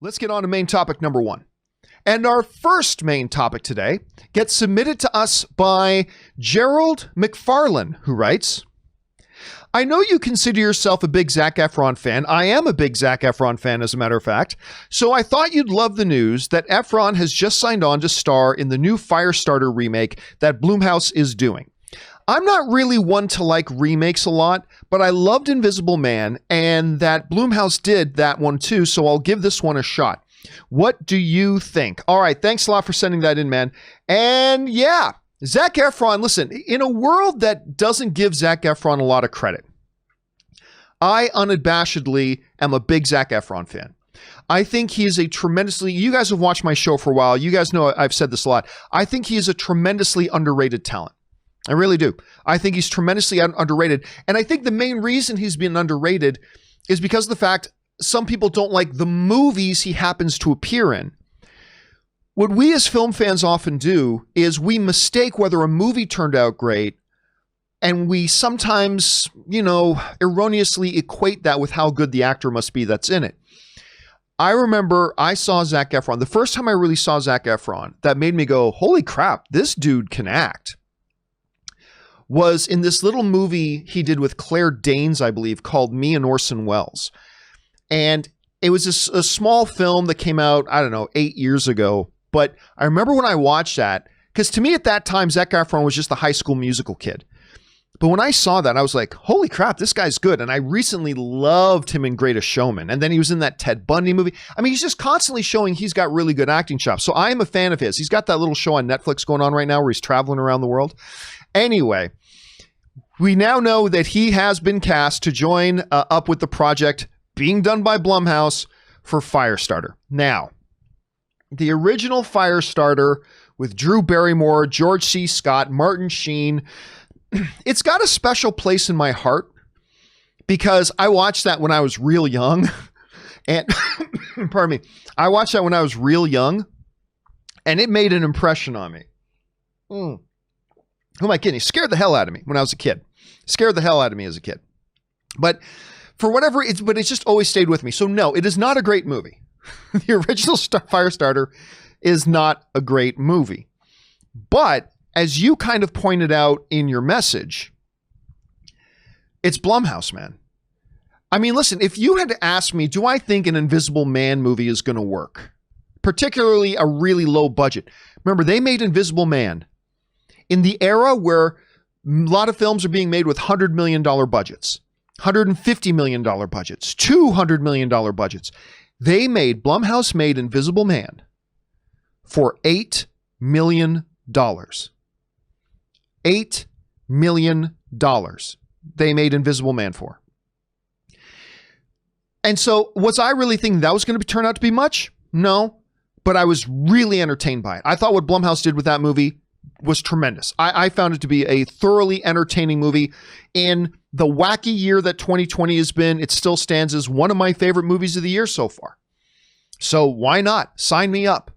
Let's get on to main topic number one. And our first main topic today gets submitted to us by Gerald McFarlane, who writes, I know you consider yourself a big Zac Efron fan. I am a big Zac Efron fan, as a matter of fact. So I thought you'd love the news that Efron has just signed on to star in the new Firestarter remake that Blumhouse is doing. I'm not really one to like remakes a lot, but I loved Invisible Man, and that Blumhouse did that one too, so I'll give this one a shot. What do you think? All right, thanks a lot for sending that in, man. And yeah, Zac Efron, listen, in a world that doesn't give Zac Efron a lot of credit, I unabashedly am a big Zac Efron fan. I think he is a tremendously, you guys have watched my show for a while, you guys know I've said this a lot, I think he is a tremendously underrated talent. I really do. I think he's tremendously underrated. And I think the main reason he's been underrated is because of the fact some people don't like the movies he happens to appear in. What we as film fans often do is we mistake whether a movie turned out great, and we sometimes, erroneously equate that with how good the actor must be that's in it. I remember I saw Zac Efron. The first time I really saw Zac Efron, that made me go, holy crap, this dude can act, was in this little movie he did with Claire Danes, I believe, called Me and Orson Welles. And it was a small film that came out, 8 years ago. But I remember when I watched that, because to me at that time, Zac Efron was just the High School Musical kid. But when I saw that, I was like, holy crap, this guy's good. And I recently loved him in Greatest Showman. And then he was in that Ted Bundy movie. I mean, he's just constantly showing he's got really good acting chops. So I am a fan of his. He's got that little show on Netflix going on right now where he's traveling around the world. Anyway, we now know that he has been cast to join up with the project being done by Blumhouse for Firestarter. Now, the original Firestarter with Drew Barrymore, George C. Scott, Martin Sheen, it's got a special place in my heart because I watched that when I was real young. And pardon me, I watched that when I was real young, and it made an impression on me. Who am I kidding? It scared the hell out of me when I was a kid. Scared the hell out of me as a kid. But for whatever, it's just always stayed with me. So no, it is not a great movie. The original Firestarter is not a great movie. But as you kind of pointed out in your message, it's Blumhouse, man. I mean, listen, if you had to ask me, do I think an Invisible Man movie is going to work? Particularly a really low budget. Remember, they made Invisible Man in the era where a lot of films are being made with $100 million budgets, $150 million budgets, $200 million budgets. Blumhouse made Invisible Man for $8 million. $8 million they made Invisible Man for. And so was I really thinking that was going to turn out to be much? No, but I was really entertained by it. I thought what Blumhouse did with that movie was tremendous. I found it to be a thoroughly entertaining movie. In the wacky year that 2020 has been, it still stands as one of my favorite movies of the year so far. So why not? Sign me up.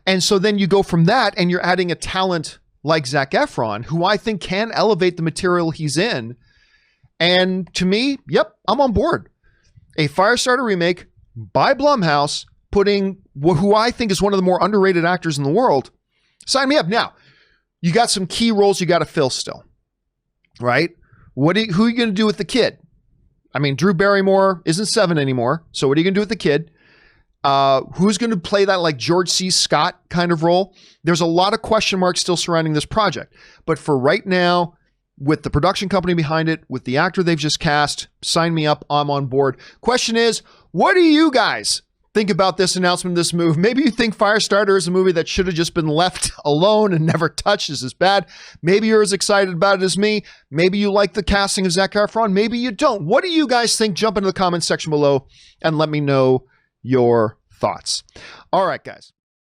And so then you go from that and you're adding a talent like Zac Efron, who I think can elevate the material he's in. And to me, yep, I'm on board. A Firestarter remake by Blumhouse, putting who I think is one of the more underrated actors in the world. Sign me up. Now, you got some key roles you got to fill still, right? Who are you going to do with the kid? I mean, Drew Barrymore isn't 7 anymore. So what are you going to do with the kid? Who's going to play that like George C. Scott kind of role? There's a lot of question marks still surrounding this project. But for right now, with the production company behind it, with the actor they've just cast, sign me up. I'm on board. Question is, what do you guys think about this announcement, this move? Maybe you think Firestarter is a movie that should have just been left alone and never touched. This is bad. Maybe you're as excited about it as me. Maybe you like the casting of Zac Efron. Maybe you don't. What do you guys think? Jump into the comments section below and let me know your thoughts. All right, guys.